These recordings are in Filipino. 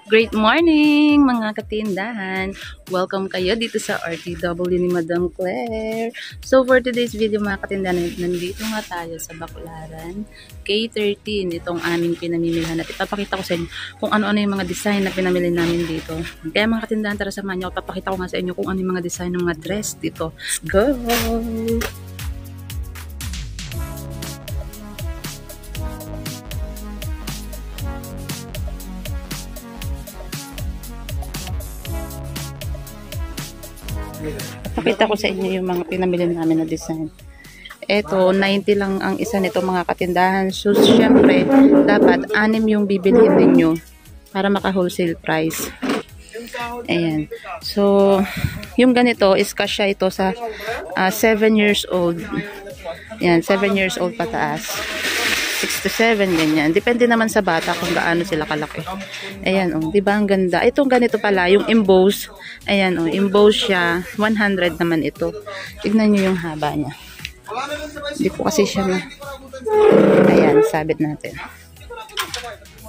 Great morning mga katindahan! Welcome kayo dito sa RTW ni Madam Claire. So for today's video mga katindahan, nandito nga tayo sa Baclaran K13. Itong aming pinamimilhan at ipapakita ko sa inyo kung ano-ano yung mga design na pinamili namin dito. Kaya mga katindahan, tara samahan niyo. Papakita ko nga sa inyo kung ano yung mga design ng mga dress dito. Go! Pakita ko sa inyo yung mga pinamili namin na design. Ito, 90 lang ang isa nito mga katindahan. So, syempre, dapat 6 yung bibilhin ninyo para maka-wholesale price. Ayan. So, yung ganito is kasya ito sa 7 years old. Ayan, 7 years old pataas. 6 to 7, ganyan. Depende naman sa bata kung gaano sila kalaki. Ayan, oh, di ba ang ganda? Itong ganito pala, yung emboss. Ayan, oh, emboss siya. 100 naman ito. Tignan nyo yung haba niya. Hindi ko kasi siya na... Ayan, sabit natin.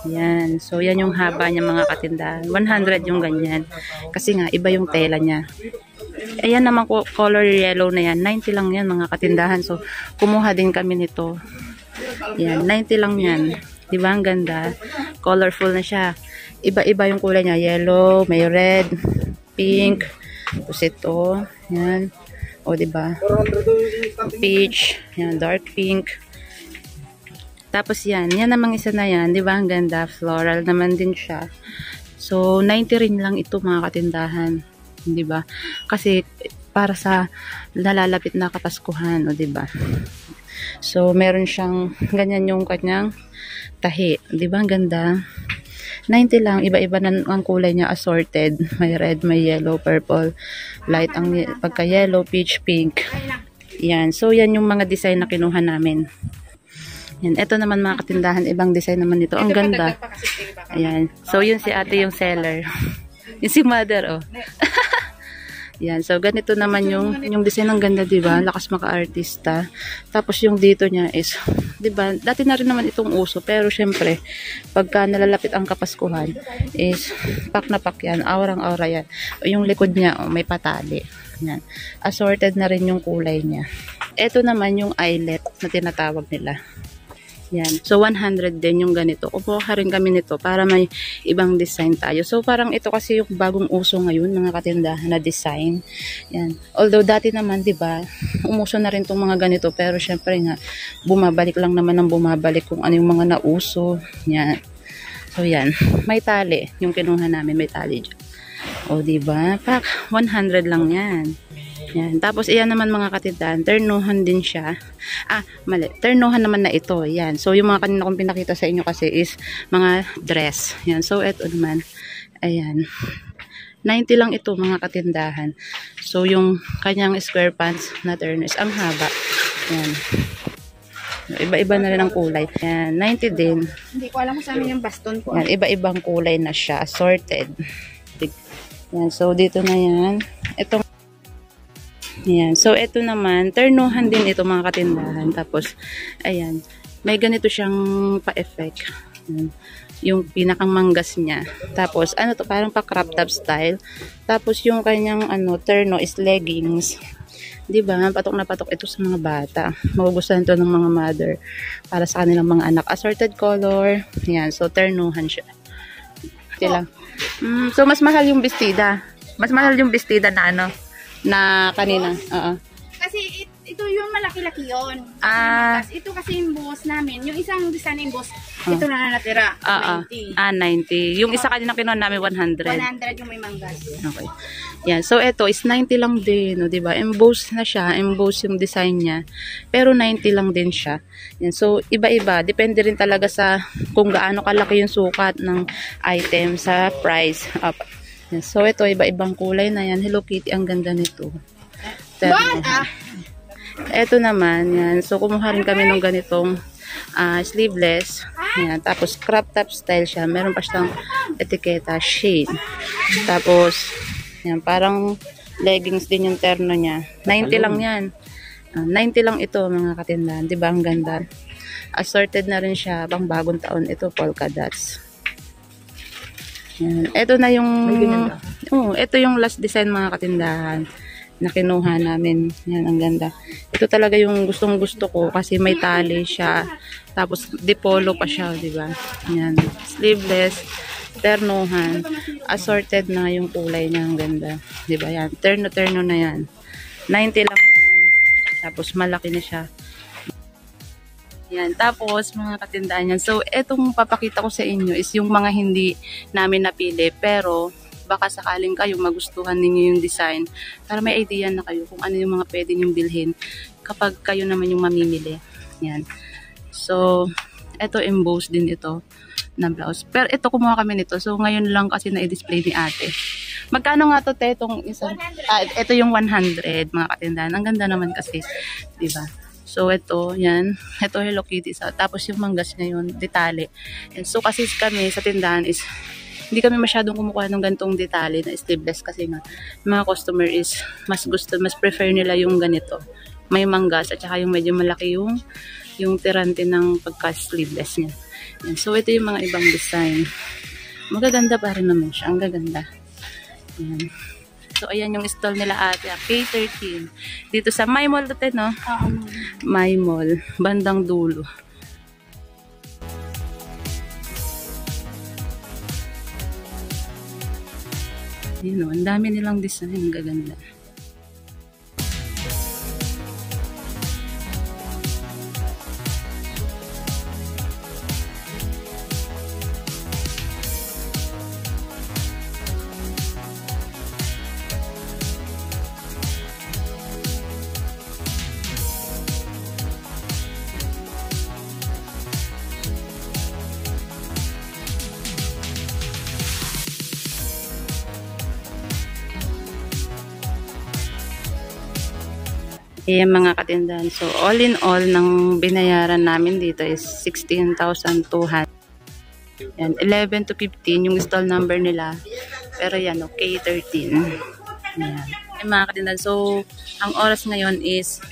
Ayan. So, yan yung haba niya mga katindahan. 100 yung ganyan. Kasi nga, iba yung tela niya. Ayan naman ko, color yellow na yan. 90 lang yan mga katindahan. So, kumuha din kami nito. Yan, 90 lang yan. Diba ang ganda? Colorful na siya. Iba-iba yung kulay niya. Yellow, may red, pink. Tapos ito. Yan. O, diba? Peach. Yan, dark pink. Tapos yan. Yan namang isa na yan. Diba ang ganda? Floral naman din siya. So, 90 rin lang ito mga katindahan. Diba? Kasi, para sa nalalapit na Kapaskuhan. O, diba? So, meron siyang ganyan yung kanyang tahi. Di ba? Ang ganda. 90 lang. Iba-iba na ang kulay niya. Assorted. May red, may yellow, purple, light ang pagka-yellow, peach, pink. Yan. So, yan yung mga design na kinuha namin. Yan. Ito naman mga katindahan. Ibang design naman nito. Ang ganda. Ayan. So, yun si ate yung seller. Yung si mother, oh. Yan. So, ganito naman yung design ng ganda, diba? Lakas maka-artista. Tapos, yung dito niya is, diba? Dati na rin naman itong uso. Pero, syempre, pagka nalalapit ang Kapaskuhan, is, pak na pak yan. Aurang-aura yan. Yung likod niya, oh, may patali. Yan. Assorted na rin yung kulay niya. Ito naman yung eyelet na tinatawag nila. Yan. So, 100 din yung ganito. Kumuha rin kami nito para may ibang design tayo. So, parang ito kasi yung bagong uso ngayon, mga katindahan na design. Yan. Although, dati naman, diba, umuso na rin tong mga ganito. Pero, syempre nga, bumabalik lang naman ang bumabalik kung ano yung mga nauso. Yan. So, yan. May tali. Yung kinuha namin, may tali dyan. O, diba? Pak, 100 lang yan. Yan. Tapos, iyan naman mga katindahan, ternuhan din siya. Mali. Ternuhan naman na ito. Yan. So, yung mga kanina kong pinakita sa inyo kasi is mga dress. Yan. So, ito naman. Ayan. 90 lang ito mga katindahan. So, yung kanyang square pants na terno is ang haba. Yan. Iba-iba na rin ang kulay. Yan. 90 din. Hindi ko alam kung saan yung baston ko. Yan. Iba-ibang kulay na siya. Assorted. Yan. So, dito na yan. Itong Ayan. So, ito naman, ternuhan din ito mga katindahan. Tapos, ayan, may ganito siyang pa-effect. Yung pinakang manggas niya. Tapos, ano to, parang pa-crop top style. Tapos, yung kanyang, terno is leggings. Diba? Patok na patok ito sa mga bata. Magugustuhan ito ng mga mother para sa kanilang mga anak. Assorted color. Ayan. So, ternuhan siya. Sila. So, mas mahal yung bestida. Mas mahal yung bestida na na kanina. Kasi ito yung malaki-laki yun. Ito kasi yung boss namin. Yung isang design yung boss, ito na natira. 90. 90. Yung isa kanina kinuha namin 100. 100 yung may manggas. Okay. Yan. So, ito is 90 lang din. No, diba? Emboss na siya. Emboss yung design niya. Pero 90 lang din siya. Yan. So, iba-iba. Depende rin talaga sa kung gaano kalaki yung sukat ng item sa price. Yan. So, ito, iba-ibang kulay na yan. Hello Kitty, ang ganda nito. Ito naman, yan. So, kumuha rin kami ng ganitong sleeveless. Yan. Tapos, crop top style siya. Meron pa siyang etiketa, Shein. Tapos, yan, parang leggings din yung terno niya. 90 lang yan. 90 lang ito, mga katindahan. Diba? Ang ganda. Assorted na rin siya. Pang bagong taon. Ito, polka dots. Yan. Ito na yung... ito yung last design, mga katindahan, na kinuha namin. Yan, ang ganda. Ito talaga yung gustong gusto ko kasi may tali siya. Tapos, dipolo pa siya, diba? Yan. Sleeveless, ternuhan. Assorted na yung kulay niya. Ang ganda. Diba? Yan. Terno-terno na yan. 90 lang yan. Tapos, malaki na siya. Yan. Tapos, mga katindahan yan. So, etong papakita ko sa inyo is yung mga hindi namin napili. Pero, baka sakaling kayo magustuhan ninyo yung design para may idea na kayo kung ano yung mga pwede nyong bilhin kapag kayo naman yung mamimili. Yan. So, ito embossed din ito na blouse. Pero ito kumuha kami nito. So, ngayon lang kasi na-display ni ate. Magkano nga to, te? Itong isang, ito yung 100, mga katindahan. Ang ganda naman kasi, diba? So, ito, yan. Ito Hello Kitty. Tapos yung manggas ngayon, detale. And so, kasi kami sa tindahan is hindi kami masyadong kumukuha ng gantong detalye na sleeveless kasi nga mga customer is mas prefer nila yung ganito. May manggas at saka yung medyo malaki yung tirante ng pagka-sleeveless niya. Yan. So, ito yung mga ibang design. Magaganda pa rin naman siya. Ang gaganda. Yan. So, ayan yung stall nila ate. K13. Dito sa My Mall dito, no? My Mall. Bandang dulo. Yun o, ang dami nilang design, ang gaganda. Ayan mga katindahan. So, all in all, nang binayaran namin dito is 16,200. Yan, 11 to 15 yung stall number nila. Pero yan, okay, 13. Ayan. Ayan mga katindahan. So, ang oras ngayon is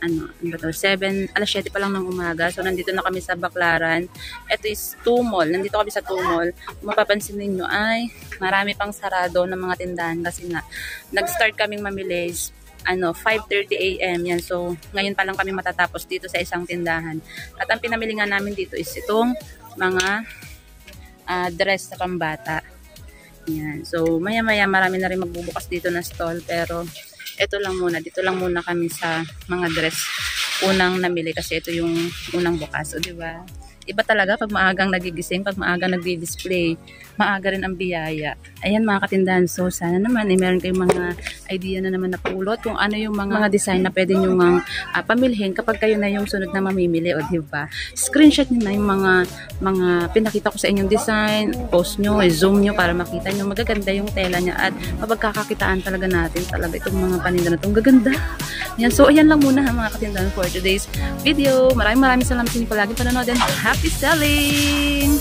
ano ba to? 7, alas 7 pa lang ng umaga. So, nandito na kami sa Baclaran. Ito is 2 Mall. Nandito kami sa 2 Mall. Kung mapapansin ninyo ay marami pang sarado ng mga tindahan kasi nga, nag-start kaming mamili 5:30 AM yan. So, ngayon pa lang kami matatapos dito sa isang tindahan. At ang pinamili nga namin dito is itong mga dress sa pambata. Yan. So, maya-maya marami na rin magbubukas dito na stall. Pero, ito lang muna. Dito lang muna kami sa mga dress. Unang namili kasi ito yung unang bukas. O, diba? Iba talaga pag maagang nagigising, pag maagang nagdi-display, maaga rin ang biyaya. Ayan mga katindahan. So, sana naman meron kayong mga idea na naman na pulot kung ano yung mga design na pwede nyo pamilhin kapag kayo na yung sunod na mamimili. O, diba? Screenshot nyo na yung mga pinakita ko sa inyong design, post nyo, zoom nyo para makita nyo. Magaganda yung tela niya at mapagkakakitaan talaga natin talaga itong mga paninda na itong gaganda. Yan. So, ayan lang muna mga katindahan for today's video. Maraming salamat sa inyo palagi panonood and happy selling!